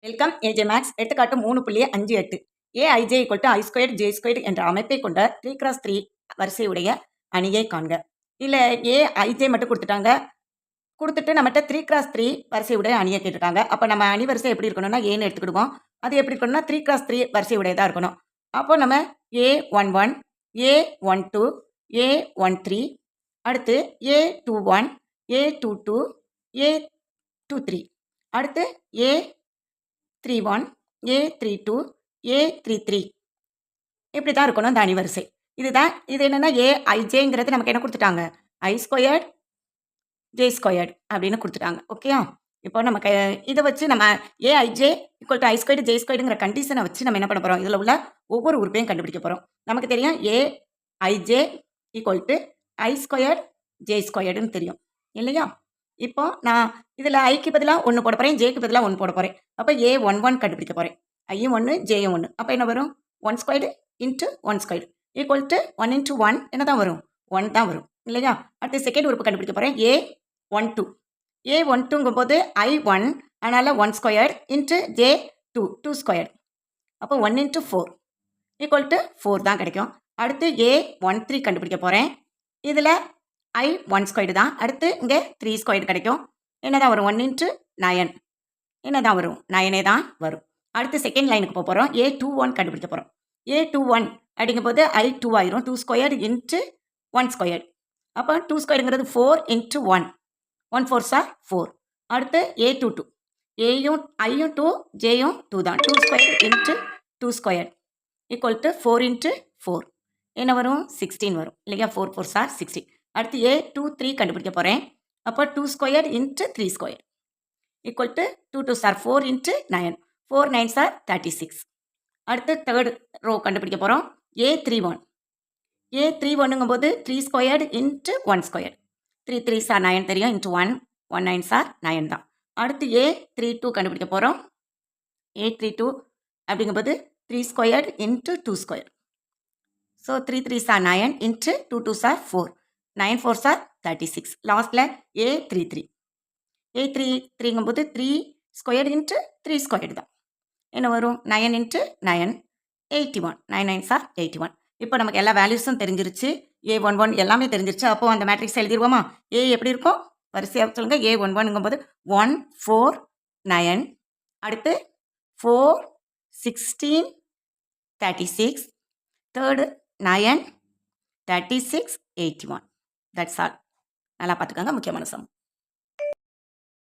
Welcome AJ maths. எடுத்துக்காட்டு 3.58. aij i2j2 என்ற அமைப்பை கொண்ட 3x3 வரிசையுடைய அணியை காண்க. இல்லை aij மட்டும் கொடுத்துட்டாங்க. கொடுத்துட்டு நம்மகிட்ட 3x3 வரிசையுடைய அணியை கேட்டிருக்காங்க. அப்போ நம்ம அணி வரிசை எப்படி இருக்கணும்னா ஏன்னு எடுத்துக்கிடுவோம். அது எப்படி இருக்கணும்னா 3x3 வரிசையுடையதாக இருக்கணும். அப்போ நம்ம a11 a12 a13 அடுத்து a21 a22 a23 அடுத்து a31 a32 a33 இப்படி தான் இருக்கணும் இந்த அணிவரிசை. இது என்னன்னா aijங்கிறது நமக்கு என்ன கொடுத்துட்டாங்க, i2 j2 அப்படின்னு கொடுத்துட்டாங்க. ஓகேயா? இப்போ நமக்கு இதை வச்சு நம்ம aij = i2 j2ங்கிற கண்டிஷனை வச்சு நம்ம என்ன பண்ண போகிறோம், இதில் உள்ள ஒவ்வொரு உறுப்பையும் கண்டுபிடிக்க போகிறோம். நமக்கு தெரியும் aij = i2 j2ன்னு தெரியும் இல்லையா? இப்போ நான் இதில் ஐக்கு பதிலாக 1 போட போகிறேன், ஜேக்கு பதிலாக 1 போட போகிறேன். அப்போ a11 கண்டுபிடிக்க போகிறேன். ஐயும் 1 ஜேயும் 1. அப்போ என்ன வரும், 1² × 1² = 1 × 1 என்ன தான் வரும், 1 தான் வரும் இல்லையா? அடுத்து செகண்ட் உறுப்பு கண்டுபிடிக்க போகிறேன். a12 a12ங்கும் போது i1 அதனால் 1² × j2 2². அப்போ 1 × 4 = 4 தான் கிடைக்கும். அடுத்து a13 கண்டுபிடிக்க போகிறேன். இதில் i1² தான். அடுத்து இங்கே 3² கிடைக்கும். என்ன தான் வரும், 1 × 9 என்ன தான் வரும், 9 தான் வரும். அடுத்து செகண்ட் லைனுக்கு போக போகிறோம். a21 கண்டுபிடிக்க போகிறோம். a21 அப்படிங்கும்போது i2 ஆயிரும், 2² × 1². அப்போ 2²ங்கிறது 4 × 1 1 4 4. அடுத்து a22 ஐயும் 2 ஜேயும் 2 தான், 2² × 2² = 4 × 4 என்ன வரும், 16 வரும் இல்லையா? 4 4 16. அடுத்து a23 கண்டுபிடிக்க போகிறேன். அப்போ 2² × 3² = 2 2 4 × 9 4 9 36. அடுத்து தேர்ட் ரோ கண்டுபிடிக்க போகிறோம். a31ங்கும் போது 3² × 1². 3 3 9 தெரியும், × 1 1 9 9 தான். அடுத்து a32 கண்டுபிடிக்க போகிறோம். a32 அப்படிங்கும்போது 3² × 2². ஸோ 3 3 9 × 2 2 4 9 4 36. லாஸ்ட்டில் a33ங்கும் போது 3² × 3² தான். என்ன வரும், 9 × 9 81 9 9 81. இப்போ நமக்கு எல்லா வேல்யூஸும் தெரிஞ்சிருச்சு. a11 எல்லாமே தெரிஞ்சிருச்சு. அப்போது அந்த மேட்ரிக்ஸ் எழுதிடுவோமா? a எப்படி இருக்கும், வரிசையாக சொல்லுங்கள். a11ங்கும் போது 1 4 9 அடுத்து 4 16 36 தேர்டு 9 36 81. That's all. நல்லா பார்த்துக்கோங்க, முக்கியமான சம்.